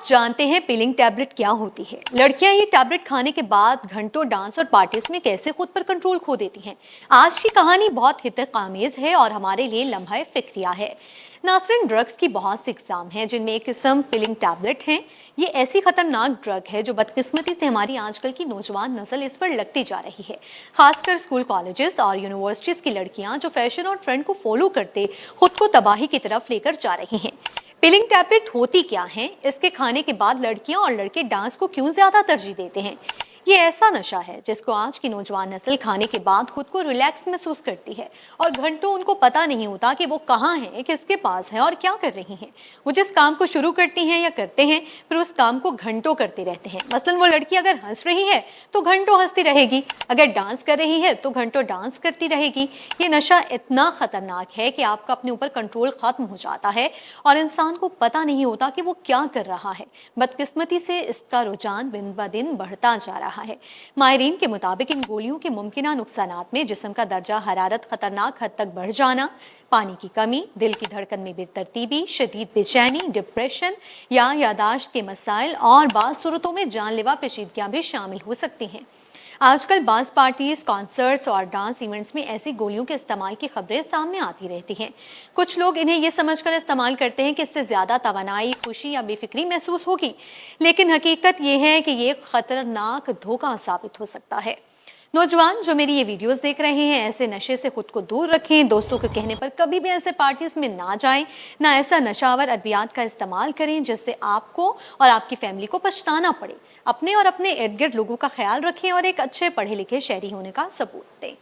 जानते हैं पिलिंग टैबलेट क्या होती है। लड़कियां ये टैबलेट खाने के बाद घंटों डांस और पार्टीज में कैसे खुद पर कंट्रोल खो देती हैं। आज की कहानी बहुत हितकामेज है और हमारे लिए लम्हा फिक्रिया है। नासरीन, ड्रग्स की बहुत सी इकसाम हैं जिनमें एक किस्म पिलिंग टैबलेट है। ये ऐसी खतरनाक ड्रग है जो बदकिस्मती से हमारी आजकल की नौजवान नस्ल इस पर लगती जा रही है। खासकर स्कूल, कॉलेजेस और यूनिवर्सिटीज की लड़कियां जो फैशन और ट्रेंड को फॉलो करते खुद को तबाही की तरफ लेकर जा रही हैं। पिलिंग टैबलेट होती क्या है, इसके खाने के बाद लड़कियां और लड़के डांस को क्यों ज्यादा तरजीह देते हैं। ये ऐसा नशा है जिसको आज की नौजवान नस्ल खाने के बाद खुद को रिलैक्स महसूस करती है और घंटों उनको पता नहीं होता कि वो कहाँ हैं, किसके पास हैं और क्या कर रही हैं। वो जिस काम को शुरू करती हैं या करते हैं फिर उस काम को घंटों करते रहते हैं। मसलन वो लड़की अगर हंस रही है तो घंटों हंसती रहेगी, अगर डांस कर रही है तो घंटों डांस करती रहेगी। ये नशा इतना खतरनाक है कि आपका अपने ऊपर कंट्रोल खत्म हो जाता है और इंसान को पता नहीं होता कि वो क्या कर रहा है। बदकिस्मती से इसका रुझान दिन ब दिन बढ़ता जा रहा है। माहिरीन के मुताबिक इन गोलियों के मुमकिना नुकसानात में जिस्म का दर्जा हरारत खतरनाक हद तक बढ़ जाना, पानी की कमी, दिल की धड़कन में बेतरतीबी, शदीद बेचैनी, डिप्रेशन या यादाश्त के मसाइल और बाज़ सूरतों में जानलेवा पेचीदगियां भी शामिल हो सकती हैं। आजकल बाज़ पार्टीज, कॉन्सर्ट्स और डांस इवेंट्स में ऐसी गोलियों के इस्तेमाल की खबरें सामने आती रहती हैं। कुछ लोग इन्हें ये समझकर इस्तेमाल करते हैं कि इससे ज़्यादा तवानाई, खुशी या बेफिक्री महसूस होगी, लेकिन हकीकत ये है कि ये खतरनाक धोखा साबित हो सकता है। नौजवान जो मेरी ये वीडियोस देख रहे हैं, ऐसे नशे से खुद को दूर रखें। दोस्तों के कहने पर कभी भी ऐसे पार्टीज में ना जाएं, ना ऐसा नशावर अद्वियात का इस्तेमाल करें जिससे आपको और आपकी फैमिली को पछताना पड़े। अपने और अपने इर्द गिर्द लोगों का ख्याल रखें और एक अच्छे पढ़े लिखे शहरी होने का सबूत दें।